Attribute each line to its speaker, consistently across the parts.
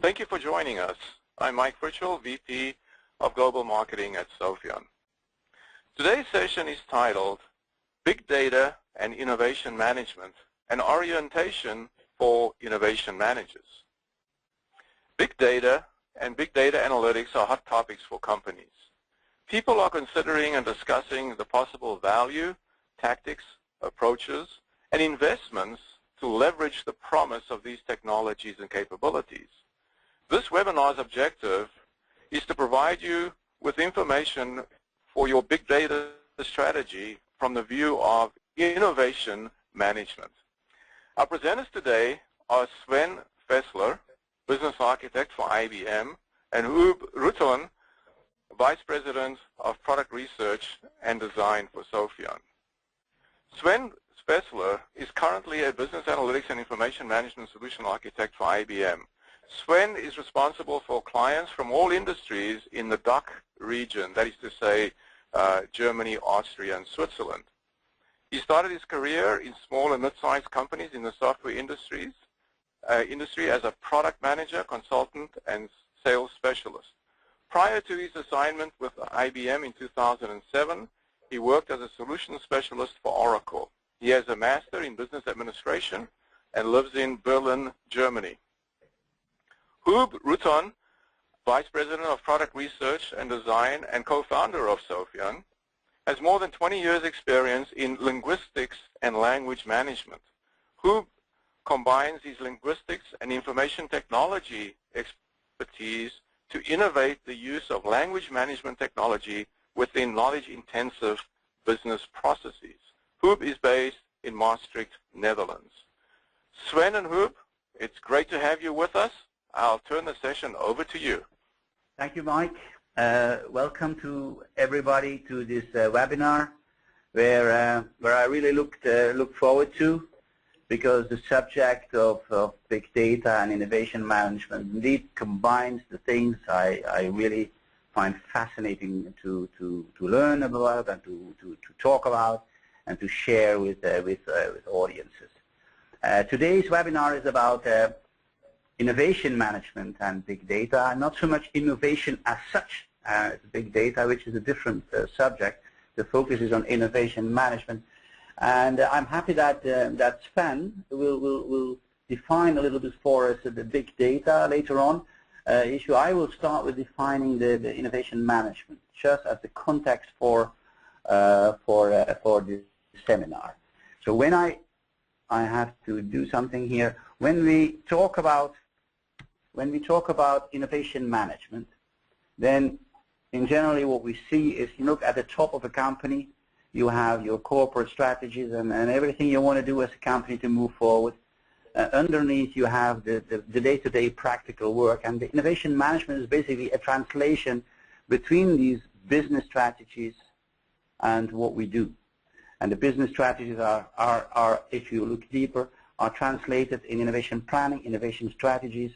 Speaker 1: Thank you for joining us. I'm Mike Fritschel, VP of Global Marketing at Sophion. Today's session is titled Big Data and Innovation Management, an Orientation for Innovation Managers. Big data and big data analytics are hot topics for companies. People are considering and discussing the possible value, tactics, approaches, and investments to leverage the promise of these technologies and capabilities. This webinar's objective is to provide you with information for your big data strategy from the view of innovation management. Our presenters today are Sven Fessler, Business Architect for IBM, and Huub Ruton, Vice President of Product Research and Design for Sophion. Sven Fessler is currently a Business Analytics and Information Management Solution Architect for IBM. Sven is responsible for clients from all industries in the DACH region, that is to say Germany, Austria, and Switzerland. He started his career in small and mid-sized companies in the software industry as a product manager, consultant, and sales specialist. Prior to his assignment with IBM in 2007, he worked as a solution specialist for Oracle. He has a master in business administration and lives in Berlin, Germany. Huub Ruton, Vice President of Product Research and Design and co-founder of Sophion, has more than 20 years experience in linguistics and language management. Huub combines his linguistics and information technology expertise to innovate the use of language management technology within knowledge-intensive business processes. Huub is based in Maastricht, Netherlands. Sven and Huub, it's great to have you with us. I'll turn the session over to you.
Speaker 2: Thank you, Mike. Welcome to everybody to this webinar, where I really look forward to, because the subject of big data and innovation management indeed combines the things I really find fascinating to learn about and to talk about and to share with audiences. Today's webinar is about innovation management and big data, not so much innovation as such as big data, which is a different subject. The focus is on innovation management. And I'm happy that Sven will define a little bit for us the big data later on issue. I will start with defining the innovation management, just as the context for this seminar. So when I have to do something here, when we talk about innovation management, then in generally what we see is, you look at the top of a company, you have your corporate strategies and everything you want to do as a company to move forward. Underneath you have the day-to-day practical work, and the innovation management is basically a translation between these business strategies and what we do. And the business strategies are, if you look deeper, are translated in innovation planning, innovation strategies,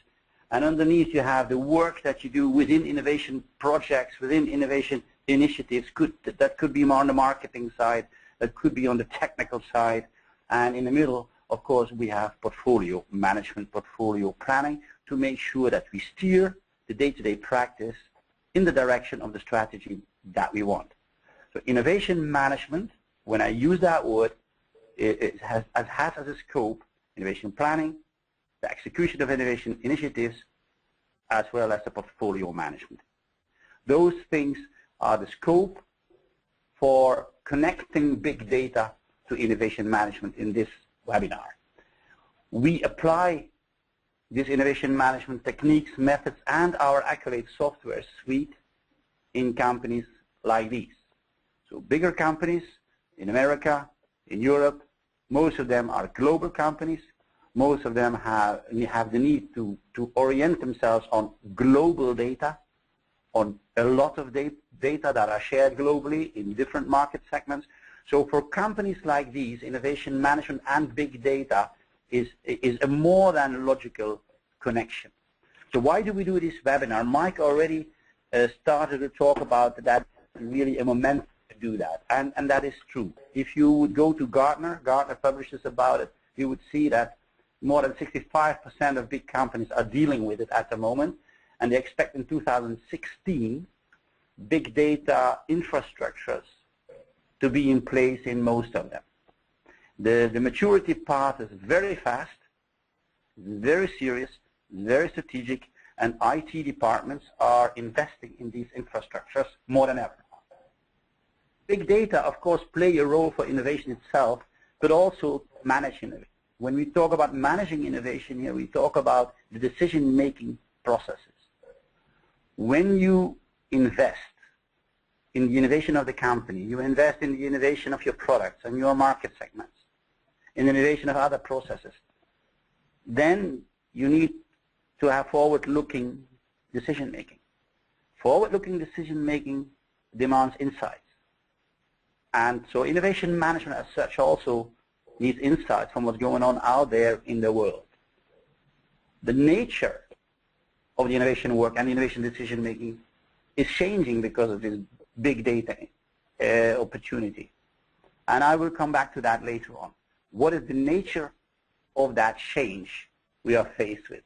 Speaker 2: and underneath you have the work that you do within innovation projects, within innovation initiatives. That could be more on the marketing side, that could be on the technical side, and in the middle, of course, we have portfolio management, portfolio planning, to make sure that we steer the day-to-day practice in the direction of the strategy that we want. So innovation management, when I use that word, it has as a scope innovation planning, the execution of innovation initiatives, as well as the portfolio management. Those things are the scope for connecting big data to innovation management in this webinar. We apply this innovation management techniques, methods, and our Accolade software suite in companies like these. So bigger companies in America, in Europe, most of them are global companies. Most of them have the need to orient themselves on global data, on a lot of data that are shared globally in different market segments. So for companies like these, innovation management and big data is a more than logical connection. So why do we do this webinar? Mike already started to talk about that, really a momentum to do that, and that is true. If you would go to Gartner publishes about it, you would see that more than 65% of big companies are dealing with it at the moment, and they expect in 2016 big data infrastructures to be in place in most of them. The maturity path is very fast, very serious, very strategic, and IT departments are investing in these infrastructures more than ever. Big data, of course, play a role for innovation itself, but also manage innovation. When we talk about managing innovation here, we talk about the decision-making processes. When you invest in the innovation of the company, you invest in the innovation of your products and your market segments, in the innovation of other processes, then you need to have forward-looking decision-making. Forward-looking decision-making demands insights. And so innovation management as such also needs insights from what's going on out there in the world. The nature of the innovation work and innovation decision-making is changing because of this big data opportunity. And I will come back to that later on. What is the nature of that change we are faced with?